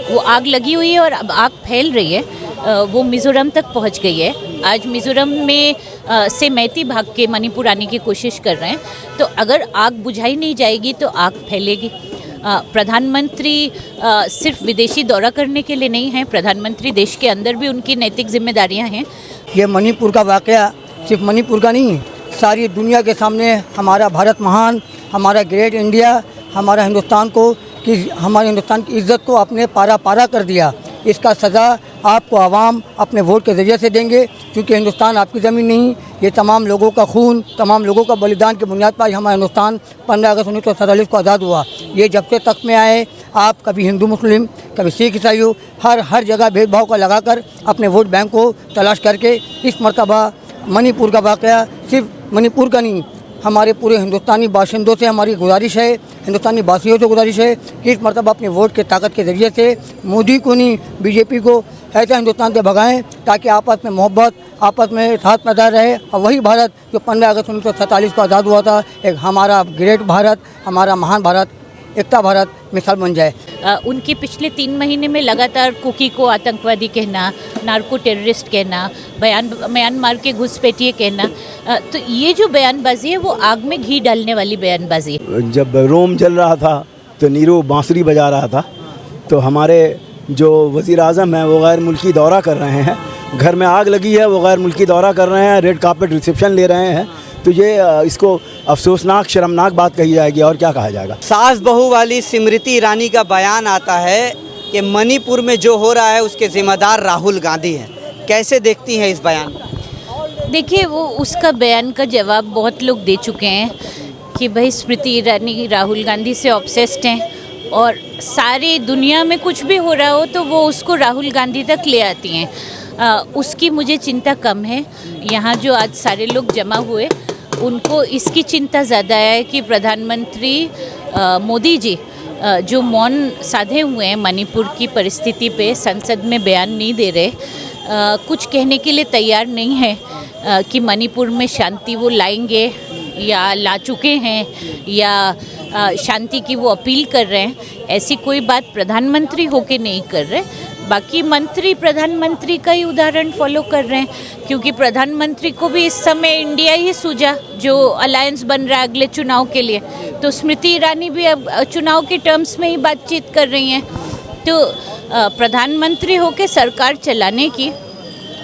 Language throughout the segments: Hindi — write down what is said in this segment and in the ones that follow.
वो आग लगी हुई है और अब आग फैल रही है, वो मिज़ोरम तक पहुंच गई है। आज मिज़ोरम में से मैती भाग के मणिपुर आने की कोशिश कर रहे हैं। तो अगर आग बुझाई नहीं जाएगी तो आग फैलेगी। प्रधानमंत्री सिर्फ विदेशी दौरा करने के लिए नहीं हैं, प्रधानमंत्री देश के अंदर भी उनकी नैतिक जिम्मेदारियां हैं। ये मणिपुर का वाक़या सिर्फ मणिपुर का नहीं, सारी दुनिया के सामने हमारा भारत महान, हमारा ग्रेट इंडिया, हमारा हिंदुस्तान को कि हमारे हिंदुस्तान की इज़्ज़त को आपने पारा पारा कर दिया। इसका सज़ा आपको आवाम अपने वोट के ज़रिए से देंगे, क्योंकि हिंदुस्तान आपकी ज़मीन नहीं, ये तमाम लोगों का खून, तमाम लोगों का बलिदान की बुनियाद पर हमारा हिंदुस्तान 15 अगस्त 1947 को आज़ाद हुआ। ये जब से तख्त में आए, आप कभी हिंदू मुस्लिम, कभी सिख ईसाई, हर जगह भेदभाव का लगाकर अपने वोट बैंक को तलाश करके इस मरतबा मणिपुर का वाक़या सिर्फ मणिपुर का नहीं, हमारे पूरे हिंदुस्तानी बाशिंदों से हमारी गुजारिश है, हिंदुस्तानी वासियों से गुजारिश है कि इस मरतबा अपने वोट के ताकत के ज़रिए से मोदी को नहीं, बीजेपी को ऐसा हिंदुस्तान से भगाएं ताकि आपस में मोहब्बत, आपस में इत्तेहाद पैदा रहे और वही भारत जो 15 अगस्त 1947 को आज़ाद हुआ था, एक हमारा ग्रेट भारत, हमारा महान भारत, एकता भारत मिसाल बन जाए। उनके पिछले 3 महीने में लगातार कुकी को आतंकवादी कहना, नार्को टेररिस्ट कहना, म्यांमार के घुसपैठिए कहना, तो ये जो बयानबाजी है वो आग में घी डालने वाली बयानबाजी है। जब रोम जल रहा था तो नीरू बांसुरी बजा रहा था, तो हमारे जो वज़ीर आज़म हैं वो गैर मुल्की दौरा कर रहे हैं, घर में आग लगी है वो गैर मुल्की दौरा कर रहे हैं, रेड कार्पेट रिसेप्शन ले रहे हैं, तो ये इसको अफसोसनाक शर्मनाक बात कही जाएगी और क्या कहा जाएगा। सास बहू वाली स्मृति ईरानी का बयान आता है कि मणिपुर में जो हो रहा है उसके जिम्मेदार राहुल गांधी हैं। कैसे देखती हैं इस बयान को? देखिए, वो उसका बयान का जवाब बहुत लोग दे चुके हैं कि भाई स्मृति ईरानी राहुल गांधी से ऑब्सेस्ड हैं और सारी दुनिया में कुछ भी हो रहा हो तो वो उसको राहुल गांधी तक ले आती हैं। उसकी मुझे चिंता कम है। यहाँ जो आज सारे लोग जमा हुए उनको इसकी चिंता ज़्यादा है कि प्रधानमंत्री मोदी जी जो मौन साधे हुए हैं मणिपुर की परिस्थिति पे, संसद में बयान नहीं दे रहे, कुछ कहने के लिए तैयार नहीं है कि मणिपुर में शांति वो लाएंगे या ला चुके हैं या शांति की वो अपील कर रहे हैं। ऐसी कोई बात प्रधानमंत्री होके नहीं कर रहे, बाकी मंत्री प्रधानमंत्री का ही उदाहरण फॉलो कर रहे हैं, क्योंकि प्रधानमंत्री को भी इस समय इंडिया ही सूझा जो अलायंस बन रहा है अगले चुनाव के लिए। तो स्मृति ईरानी भी अब चुनाव के टर्म्स में ही बातचीत कर रही हैं। तो प्रधानमंत्री होके सरकार चलाने की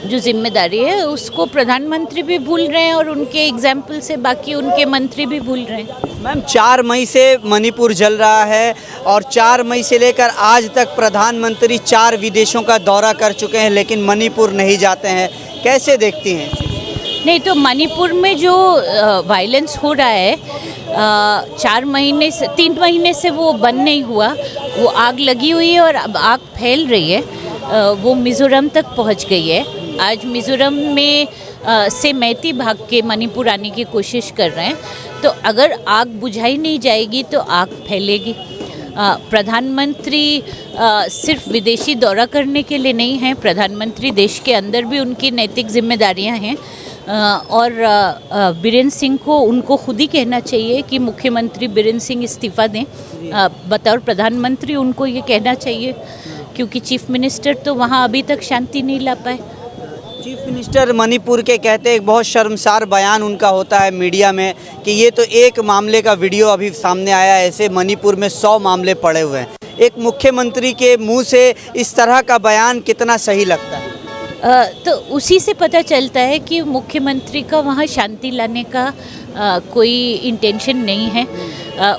जो जिम्मेदारी है उसको प्रधानमंत्री भी भूल रहे हैं और उनके एग्जाम्पल से बाकी उनके मंत्री भी भूल रहे हैं। मैम, 4 मई से मणिपुर जल रहा है और 4 मई से लेकर आज तक प्रधानमंत्री 4 विदेशों का दौरा कर चुके हैं, लेकिन मणिपुर नहीं जाते हैं। कैसे देखती हैं? नहीं, तो मणिपुर में जो वायलेंस हो रहा है 3 महीने से वो बंद नहीं हुआ, वो आग लगी हुई है और अब आग फैल रही है, वो मिज़ोरम तक पहुंच गई है। आज मिज़ोरम में से मैती भाग के मणिपुर आने की कोशिश कर रहे हैं। तो अगर आग बुझाई नहीं जाएगी तो आग फैलेगी। प्रधानमंत्री सिर्फ विदेशी दौरा करने के लिए नहीं हैं, प्रधानमंत्री देश के अंदर भी उनकी नैतिक जिम्मेदारियां हैं। और बीरेन्द्र सिंह को उनको खुद ही कहना चाहिए कि मुख्यमंत्री बीरेन्द्र सिंह इस्तीफ़ा दें। बतौर प्रधानमंत्री उनको ये कहना चाहिए, क्योंकि चीफ मिनिस्टर तो वहाँ अभी तक शांति नहीं ला पाए। चीफ मिनिस्टर मणिपुर के कहते एक बहुत शर्मसार बयान उनका होता है मीडिया में कि ये तो एक मामले का वीडियो अभी सामने आया, ऐसे मणिपुर में 100 मामले पड़े हुए हैं। एक मुख्यमंत्री के मुंह से इस तरह का बयान कितना सही लगता है? तो उसी से पता चलता है कि मुख्यमंत्री का वहाँ शांति लाने का कोई इंटेंशन नहीं है।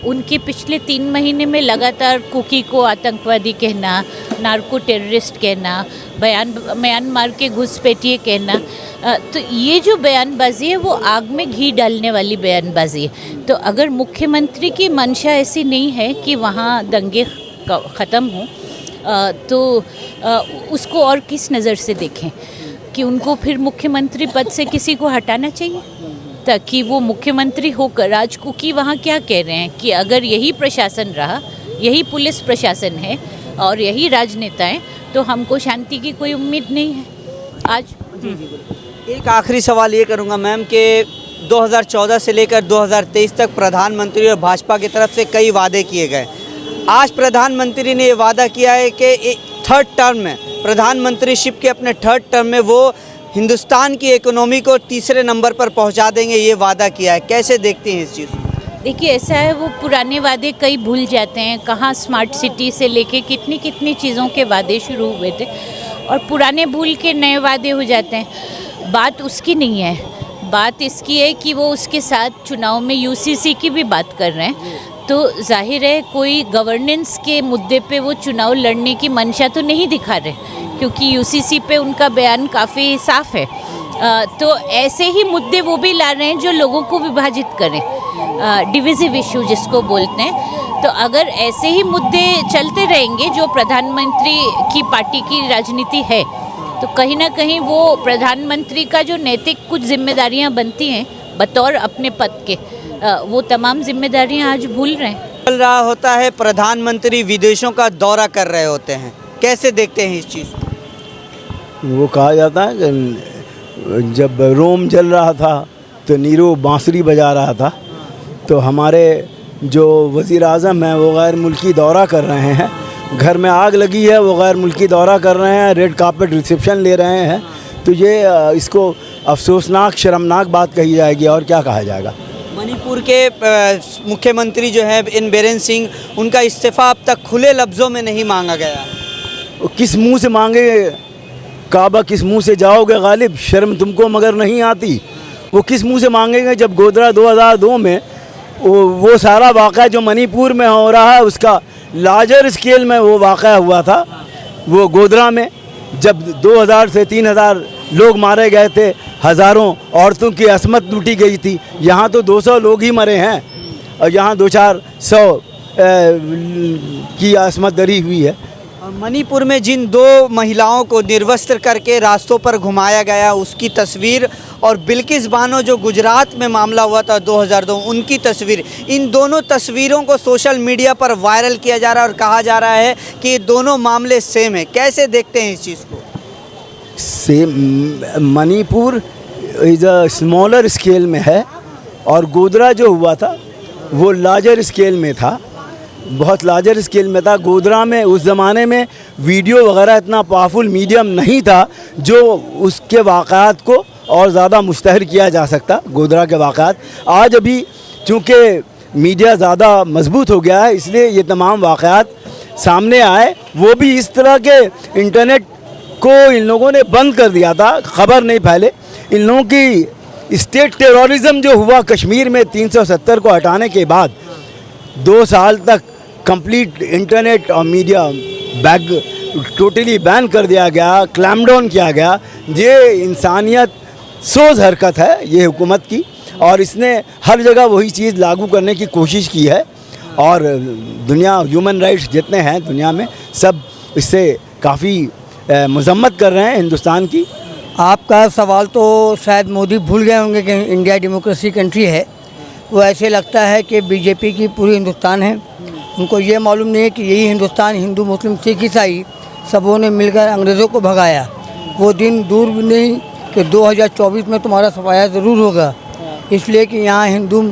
उनके पिछले 3 महीने में लगातार कुकी को आतंकवादी कहना, नार्को टेररिस्ट कहना, म्यांमार के घुसपैठिए कहना, तो ये जो बयानबाजी है वो आग में घी डालने वाली बयानबाजी है। तो अगर मुख्यमंत्री की मंशा ऐसी नहीं है कि वहाँ दंगे ख़त्म हों, तो उसको और किस नज़र से देखें कि उनको फिर मुख्यमंत्री पद से किसी को हटाना चाहिए ताकि वो मुख्यमंत्री होकर। आज कुकी वहाँ क्या कह रहे हैं कि अगर यही प्रशासन रहा, यही पुलिस प्रशासन है और यही राजनेता हैं, तो हमको शांति की कोई उम्मीद नहीं है। आज एक आखिरी सवाल ये करूँगा मैम कि 2014 से लेकर 2023 तक प्रधानमंत्री और भाजपा की तरफ से कई वादे किए गए। आज प्रधानमंत्री ने ये वादा किया है कि थर्ड टर्म में, प्रधानमंत्रीशिप के अपने थर्ड टर्म में वो हिंदुस्तान की इकोनॉमी को तीसरे नंबर पर पहुंचा देंगे, ये वादा किया है। कैसे देखते हैं इस चीज़ को? देखिए, ऐसा है, वो पुराने वादे कई भूल जाते हैं। कहाँ स्मार्ट सिटी से लेके कितनी कितनी चीज़ों के वादे शुरू हुए थे और पुराने भूल के नए वादे हो जाते हैं। बात उसकी नहीं है, बात इसकी है कि वो उसके साथ चुनाव में यूसीसी की भी बात कर रहे हैं, तो जाहिर है कोई गवर्नेंस के मुद्दे पे वो चुनाव लड़ने की मंशा तो नहीं दिखा रहे, क्योंकि यूसीसी पे उनका बयान काफ़ी साफ है। तो ऐसे ही मुद्दे वो भी ला रहे हैं जो लोगों को विभाजित करें, डिविजिव इशू जिसको बोलते हैं। तो अगर ऐसे ही मुद्दे चलते रहेंगे जो प्रधानमंत्री की पार्टी की राजनीति है, तो कहीं ना कहीं वो प्रधानमंत्री का जो नैतिक कुछ जिम्मेदारियां बनती हैं बतौर अपने पद के, वो तमाम जिम्मेदारियां आज भूल रहे हैं। चल रहा होता है, प्रधानमंत्री विदेशों का दौरा कर रहे होते हैं, कैसे देखते हैं इस चीज़ को? वो कहा जाता है कि जब रोम जल रहा था तो नीरो बांसुरी बजा रहा था। तो हमारे जो वज़ीर आज़म हैं वो गैर मुल्की दौरा कर रहे हैं, घर में आग लगी है, वो गैर मुल्की दौरा कर रहे हैं, रेड कार्पेट रिसेप्शन ले रहे हैं। तो ये इसको अफसोसनाक शर्मनाक बात कही जाएगी, और क्या कहा जाएगा। मणिपुर के मुख्यमंत्री जो है एन बीरेन सिंह, उनका इस्तीफ़ा अब तक खुले लफ्ज़ों में नहीं मांगा गया। वो किस मुंह से मांगे? काबा किस मुंह से जाओगे गालिब, शर्म तुमको मगर नहीं आती। वो किस मुंह से मांगेंगे जब गोधरा 2002 में वो सारा वाक़या जो मणिपुर में हो रहा है उसका लार्जर स्केल में वो वाक़या हुआ था। वो गोधरा में जब 2000 से 3000 लोग मारे गए थे, हज़ारों औरतों की असमत लूटी गई थी। यहाँ तो 200 लोग ही मरे हैं और यहाँ 200-400 की असमत दरी हुई है। मणिपुर में जिन दो महिलाओं को निर्वस्त्र करके रास्तों पर घुमाया गया, उसकी तस्वीर, और बिल्किस बानो जो गुजरात में मामला हुआ था 2002, उनकी तस्वीर, इन दोनों तस्वीरों को सोशल मीडिया पर वायरल किया जा रहा है और कहा जा रहा है कि ये दोनों मामले सेम है। कैसे देखते हैं इस चीज़ को? Same, Manipur is a smaller scale में है और गोधरा जो हुआ था वो लार्जर स्केल में था, बहुत लार्जर स्केल में था। गोधरा में उस ज़माने में वीडियो वगैरह इतना पावरफुल मीडियम नहीं था जो उसके वाक़यात को और ज़्यादा मुश्तहर किया जा सकता। गोधरा के वाक़यात आज अभी चूँकि मीडिया ज़्यादा मजबूत हो गया है, इसलिए ये तमाम वाक़यात सामने आए। वो भी इस तरह के इंटरनेट को इन लोगों ने बंद कर दिया था, ख़बर नहीं फैले। इन लोगों की स्टेट टेररिज्म जो हुआ कश्मीर में 370 को हटाने के बाद 2 साल तक कंप्लीट इंटरनेट और मीडिया टोटली बैन कर दिया गया, क्लैम्पडाउन किया गया। ये इंसानियत सोज हरकत है ये हुकूमत की, और इसने हर जगह वही चीज़ लागू करने की कोशिश की है। और दुनिया, ह्यूमन राइट्स जितने हैं दुनिया में, सब इससे काफ़ी मजम्मत कर रहे हैं हिंदुस्तान की। आपका सवाल तो शायद मोदी भूल गए होंगे कि इंडिया डेमोक्रेसी कंट्री है। वो ऐसे लगता है कि बीजेपी की पूरी हिंदुस्तान है। उनको ये मालूम नहीं है कि यही हिंदुस्तान हिंदू, मुस्लिम, सिख, ईसाई सबों ने मिलकर अंग्रेज़ों को भगाया। वो दिन दूर भी नहीं कि 2024 में तुम्हारा सफाया ज़रूर होगा, इसलिए कि यहाँ हिंदू,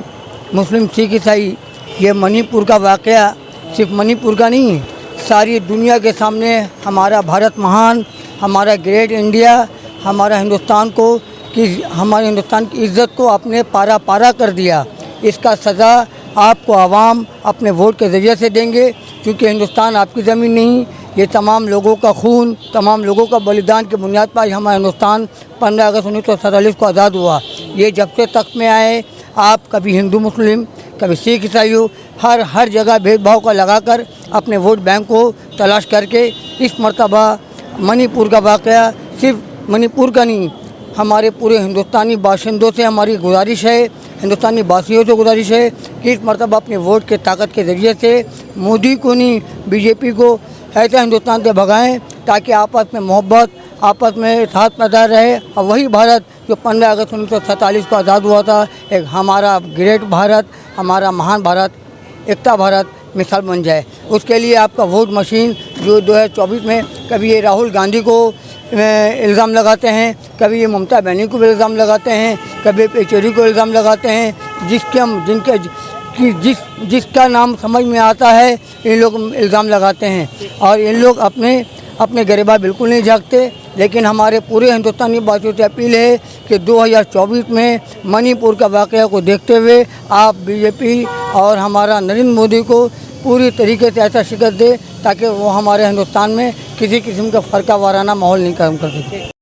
मुस्लिम, सिख, ईसाई, ये मणिपुर का वाक़या सिर्फ मणिपुर का नहीं है, सारी दुनिया के सामने हमारा भारत महान, हमारा ग्रेट इंडिया, हमारा हिंदुस्तान को, कि हमारे हिंदुस्तान की इज़्ज़त को आपने पारा पारा कर दिया। इसका सज़ा आपको आवाम अपने वोट के ज़रिए से देंगे, क्योंकि हिंदुस्तान आपकी ज़मीन नहीं, ये तमाम लोगों का खून, तमाम लोगों का बलिदान के बुनियाद पर हमारा हिंदुस्तान 15 अगस्त 1947 को आज़ाद हुआ। ये जब से तख्त में आए, आप कभी हिंदू मुस्लिम, कभी सिख ईसाई हो, हर जगह भेदभाव का लगाकर अपने वोट बैंक को तलाश करके इस मर्तबा मणिपुर का वाक़या सिर्फ मणिपुर का नहीं, हमारे पूरे हिंदुस्तानी बाशिंदों से हमारी गुजारिश है, हिंदुस्तानी वासियों से गुजारिश है कि इस मर्तबा अपने वोट के ताकत के ज़रिए से मोदी को नहीं, बीजेपी को ऐसा हिंदुस्तान से भगाएं ताकि आपस में मोहब्बत, आपस में इत्तेहाद पैदा रहे, और वही भारत जो 15 अगस्त 1947 को आज़ाद हुआ था, एक हमारा ग्रेट भारत, हमारा महान भारत, एकता भारत मिसाल बन जाए। उसके लिए आपका वोट मशीन जो 2024 में कभी ये राहुल गांधी को इल्ज़ाम लगाते हैं, कभी ये ममता बनर्जी को इल्ज़ाम लगाते हैं, कभी येचुरी को इल्ज़ाम लगाते हैं, जिसका नाम समझ में आता है इन लोग इल्ज़ाम लगाते हैं। और इन लोग अपने अपने गिरेबान बिल्कुल नहीं झांकते। लेकिन हमारे पूरे हिंदुस्तानी वासियों से अपील है कि 2024 में मणिपुर का वाक़या को देखते हुए आप बीजेपी और हमारा नरेंद्र मोदी को पूरी तरीके से ऐसा शिकस्त दे ताकि वो हमारे हिंदुस्तान में किसी किस्म का फ़र्का वाराना माहौल नहीं कायम कर सके।